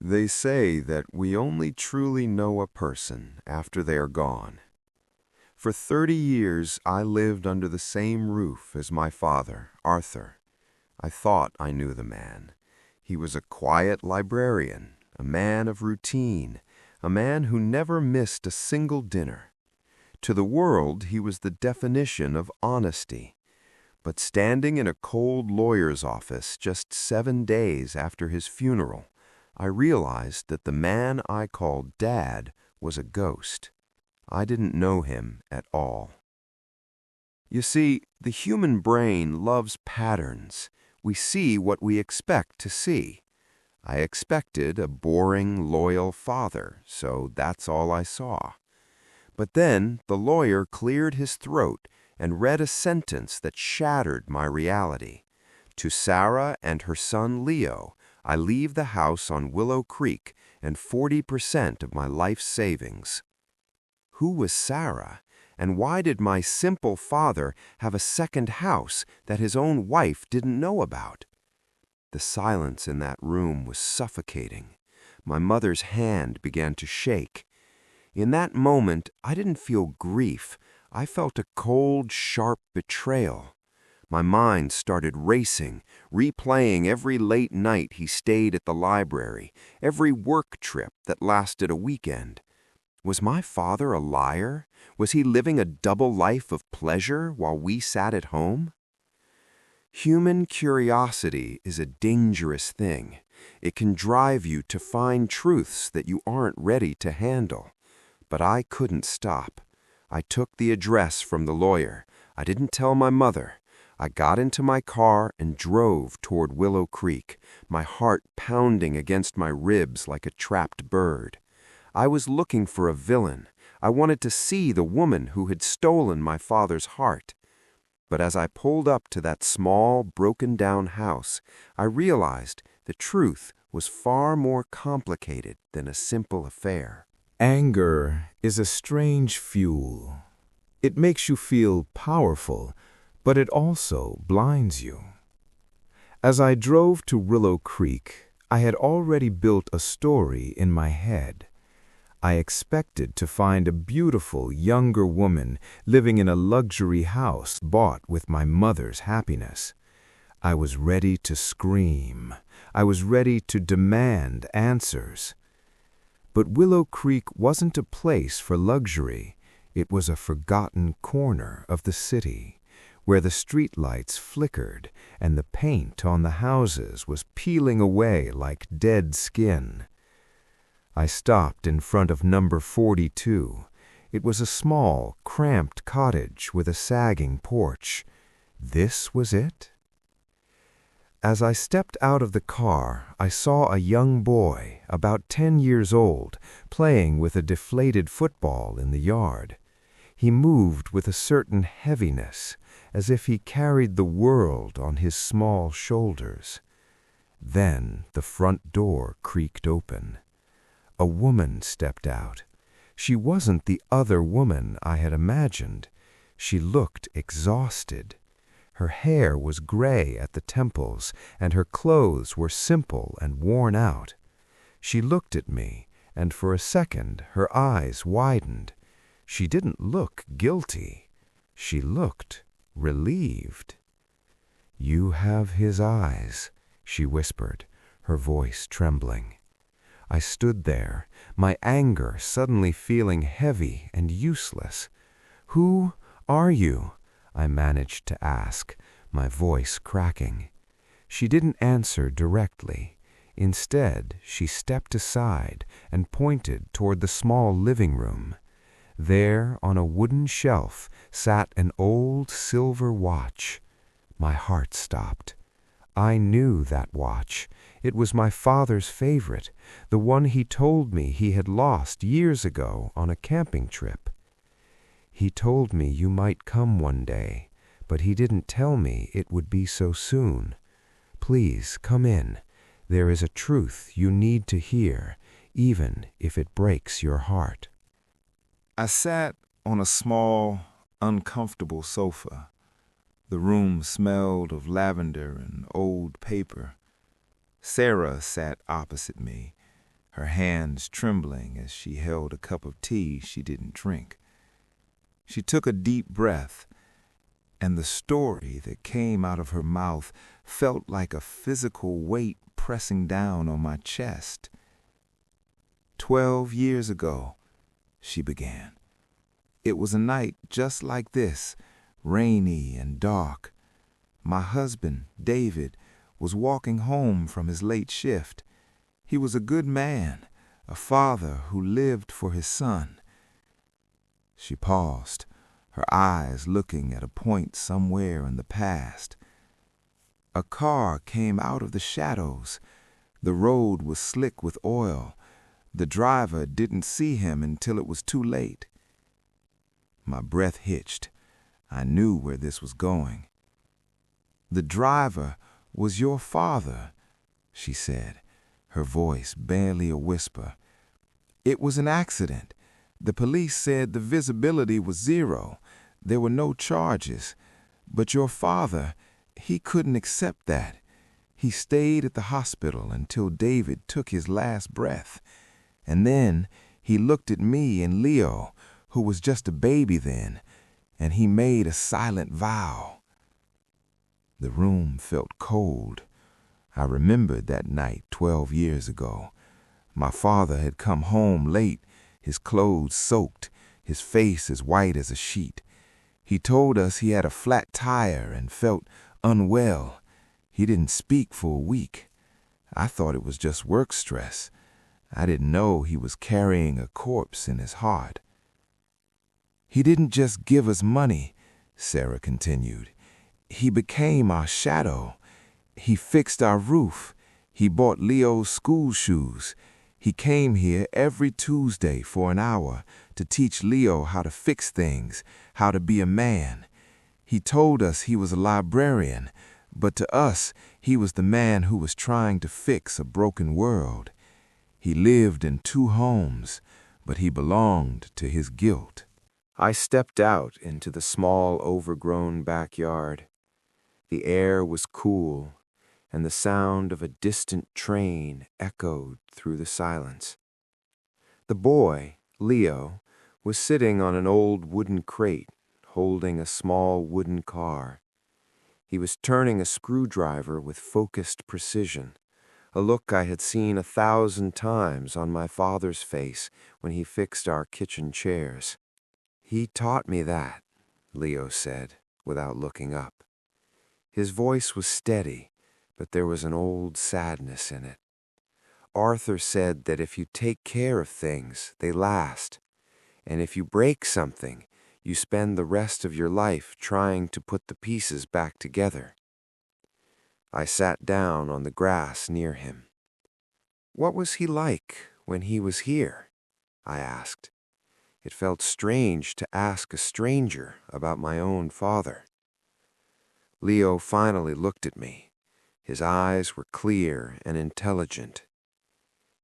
They say that we only truly know a person after they are gone. For 30 years, I lived under the same roof as my father, Arthur. I thought I knew the man. He was a quiet librarian, a man of routine, a man who never missed a single dinner. To the world, he was the definition of honesty. But standing in a cold lawyer's office just 7 days after his funeral, I realized that the man I called Dad was a ghost. I didn't know him at all. You see, the human brain loves patterns. We see what we expect to see. I expected a boring, loyal father, so that's all I saw. But then the lawyer cleared his throat and read a sentence that shattered my reality. To Sarah and her son Leo, I leave the house on Willow Creek and 40% of my life's savings. Who was Sarah, and why did my simple father have a second house that his own wife didn't know about? The silence in that room was suffocating. My mother's hand began to shake. In that moment, I didn't feel grief. I felt a cold, sharp betrayal. My mind started racing, replaying every late night he stayed at the library, every work trip that lasted a weekend. Was my father a liar? Was he living a double life of pleasure while we sat at home? Human curiosity is a dangerous thing. It can drive you to find truths that you aren't ready to handle. But I couldn't stop. I took the address from the lawyer. I didn't tell my mother. I got into my car and drove toward Willow Creek, my heart pounding against my ribs like a trapped bird. I was looking for a villain. I wanted to see the woman who had stolen my father's heart. But as I pulled up to that small, broken-down house, I realized the truth was far more complicated than a simple affair. Anger is a strange fuel. It makes you feel powerful, but it also blinds you. As I drove to Willow Creek, I had already built a story in my head. I expected to find a beautiful younger woman living in a luxury house bought with my mother's happiness. I was ready to scream. I was ready to demand answers. But Willow Creek wasn't a place for luxury. It was a forgotten corner of the city, where the streetlights flickered and the paint on the houses was peeling away like dead skin. I stopped in front of number 42. It was a small, cramped cottage with a sagging porch. This was it? As I stepped out of the car, I saw a young boy, about 10 years old, playing with a deflated football in the yard. He moved with a certain heaviness, as if he carried the world on his small shoulders. Then the front door creaked open. A woman stepped out. She wasn't the other woman I had imagined. She looked exhausted. Her hair was gray at the temples, and her clothes were simple and worn out. She looked at me, and for a second her eyes widened. She didn't look guilty. She looked relieved. "You have his eyes," she whispered, her voice trembling. I stood there, my anger suddenly feeling heavy and useless. "Who are you?" I managed to ask, my voice cracking. She didn't answer directly. Instead, she stepped aside and pointed toward the small living room. There, on a wooden shelf, sat an old silver watch. My heart stopped. I knew that watch. It was my father's favorite, the one he told me he had lost years ago on a camping trip. "He told me you might come one day, but he didn't tell me it would be so soon. Please come in. There is a truth you need to hear, even if it breaks your heart." I sat on a small, uncomfortable sofa. The room smelled of lavender and old paper. Sarah sat opposite me. her hands trembling as she held a cup of tea she didn't drink. She took a deep breath, and the story that came out of her mouth felt like a physical weight pressing down on my chest. 12 years ago, she began. It was a night just like this, rainy and dark. My husband, David, was walking home from his late shift. He was a good man, a father who lived for his son. She paused, her eyes looking at a point somewhere in the past. A car came out of the shadows. The road was slick with oil. The driver didn't see him until it was too late. My breath hitched. I knew where this was going. The driver was your father, she said, her voice barely a whisper. It was an accident. The police said the visibility was 0. There were no charges. But your father, he couldn't accept that. He stayed at the hospital until David took his last breath. And then he looked at me and Leo, who was just a baby then, and he made a silent vow. The room felt cold. I remembered that night 12 years ago. My father had come home late, his clothes soaked, his face as white as a sheet. He told us he had a flat tire and felt unwell. He didn't speak for a week. I thought it was just work stress. I didn't know he was carrying a corpse in his heart. He didn't just give us money, Sarah continued. He became our shadow. He fixed our roof. He bought Leo's school shoes. He came here every Tuesday for an hour to teach Leo how to fix things, how to be a man. He told us he was a librarian, but to us, he was the man who was trying to fix a broken world. He lived in 2 homes, but he belonged to his guilt. I stepped out into the small, overgrown backyard. The air was cool, and the sound of a distant train echoed through the silence. The boy, Leo, was sitting on an old wooden crate, holding a small wooden car. He was turning a screwdriver with focused precision, a look I had seen 1,000 times on my father's face when he fixed our kitchen chairs. "He taught me that," Leo said, without looking up. His voice was steady, but there was an old sadness in it. "Arthur said that if you take care of things, they last, and if you break something, you spend the rest of your life trying to put the pieces back together." I sat down on the grass near him. "What was he like when he was here?" I asked. It felt strange to ask a stranger about my own father. Leo finally looked at me. His eyes were clear and intelligent.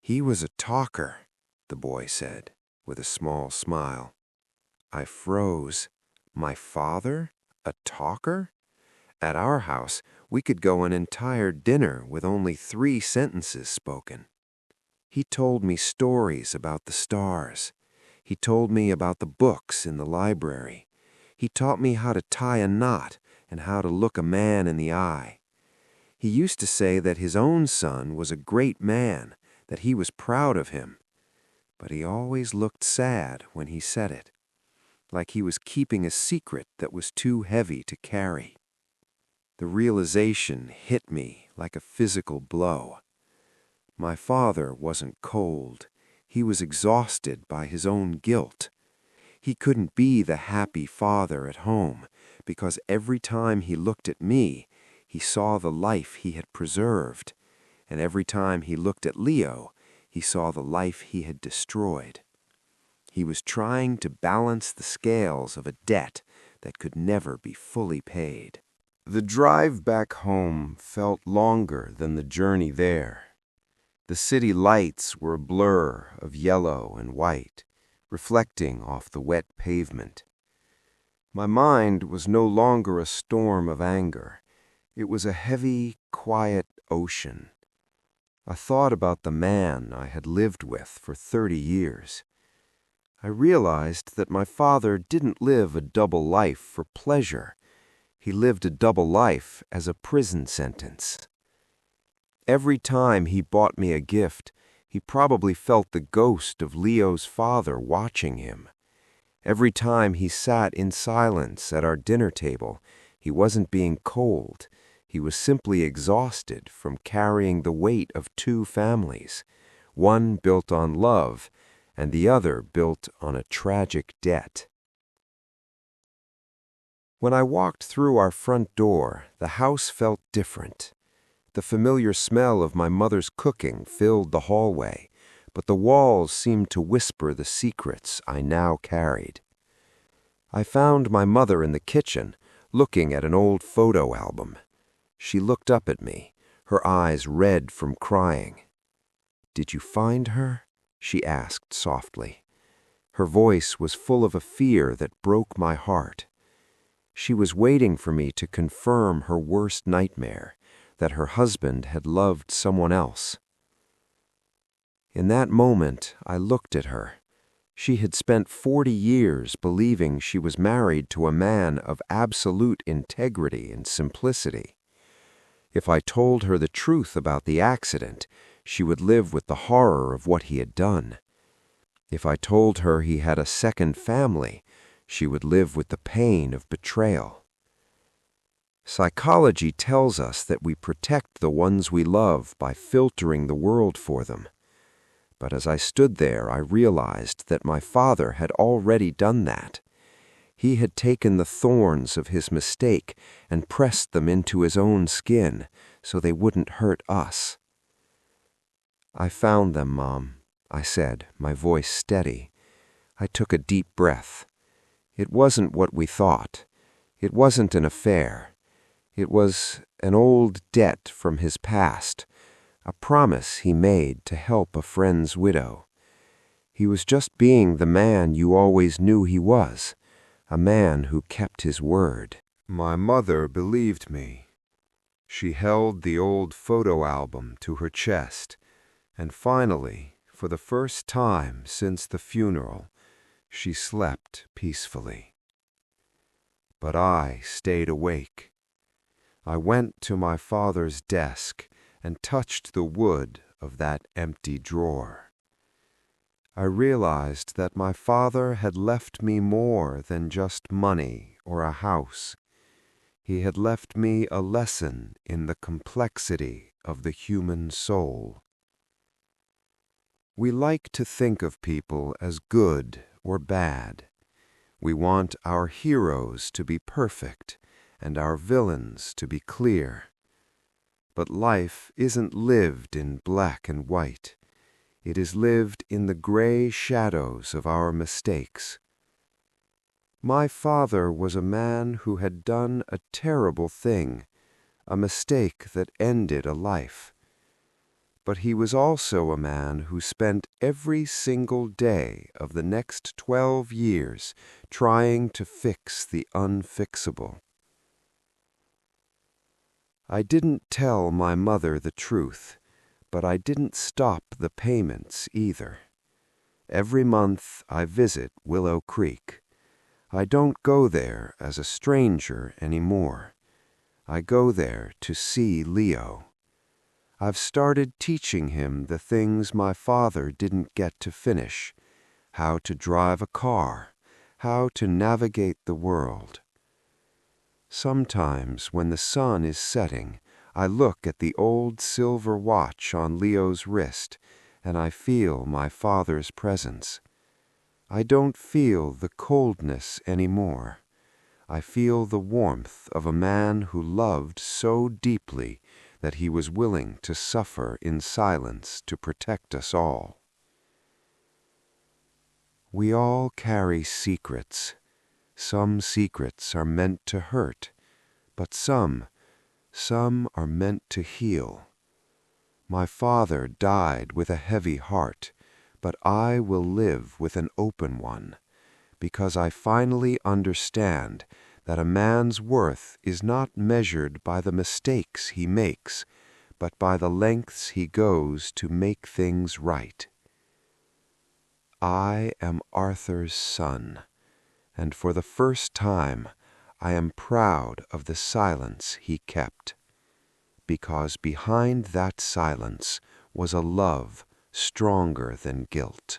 "He was a talker," the boy said, with a small smile. I froze. My father? A talker? At our house, we could go an entire dinner with only 3 sentences spoken. He told me stories about the stars. He told me about the books in the library. He taught me how to tie a knot and how to look a man in the eye. He used to say that his own son was a great man, that he was proud of him. But he always looked sad when he said it, like he was keeping a secret that was too heavy to carry. The realization hit me like a physical blow. My father wasn't cold. He was exhausted by his own guilt. He couldn't be the happy father at home because every time he looked at me, he saw the life he had preserved, and every time he looked at Leo, he saw the life he had destroyed. He was trying to balance the scales of a debt that could never be fully paid. The drive back home felt longer than the journey there. The city lights were a blur of yellow and white, reflecting off the wet pavement. My mind was no longer a storm of anger. It was a heavy, quiet ocean. I thought about the man I had lived with for 30 years. I realized that my father didn't live a double life for pleasure. He lived a double life as a prison sentence. Every time he bought me a gift, he probably felt the ghost of Leo's father watching him. Every time he sat in silence at our dinner table, he wasn't being cold. He was simply exhausted from carrying the weight of two families, one built on love and the other built on a tragic debt. When I walked through our front door, the house felt different. The familiar smell of my mother's cooking filled the hallway, but the walls seemed to whisper the secrets I now carried. I found my mother in the kitchen, looking at an old photo album. She looked up at me, her eyes red from crying. "Did you find her?" she asked softly. Her voice was full of a fear that broke my heart. She was waiting for me to confirm her worst nightmare, that her husband had loved someone else. In that moment, I looked at her. She had spent 40 years believing she was married to a man of absolute integrity and simplicity. If I told her the truth about the accident, she would live with the horror of what he had done. If I told her he had a second family, she would live with the pain of betrayal. Psychology tells us that we protect the ones we love by filtering the world for them. But as I stood there, I realized that my father had already done that. He had taken the thorns of his mistake and pressed them into his own skin so they wouldn't hurt us. "I found them, Mom," I said, my voice steady. I took a deep breath. It wasn't what we thought. It wasn't an affair. It was an old debt from his past, a promise he made to help a friend's widow. He was just being the man you always knew he was, a man who kept his word. My mother believed me. She held the old photo album to her chest, and finally, for the first time since the funeral, she slept peacefully. But I stayed awake. I went to my father's desk and touched the wood of that empty drawer. I realized that my father had left me more than just money or a house. He had left me a lesson in the complexity of the human soul. We like to think of people as good or bad. We want our heroes to be perfect and our villains to be clear. But life isn't lived in black and white. It is lived in the gray shadows of our mistakes. My father was a man who had done a terrible thing, a mistake that ended a life. But he was also a man who spent every single day of the next 12 years trying to fix the unfixable. I didn't tell my mother the truth, but I didn't stop the payments either. Every month I visit Willow Creek. I don't go there as a stranger anymore. I go there to see Leo. I've started teaching him the things my father didn't get to finish: how to drive a car, how to navigate the world. Sometimes when the sun is setting, I look at the old silver watch on Leo's wrist, and I feel my father's presence. I don't feel the coldness anymore. I feel the warmth of a man who loved so deeply that he was willing to suffer in silence to protect us all. We all carry secrets. Some secrets are meant to hurt, but some are meant to heal. My father died with a heavy heart, but I will live with an open one, because I finally understand that a man's worth is not measured by the mistakes he makes, but by the lengths he goes to make things right. I am Arthur's son, and for the first time I am proud of the silence he kept, because behind that silence was a love stronger than guilt.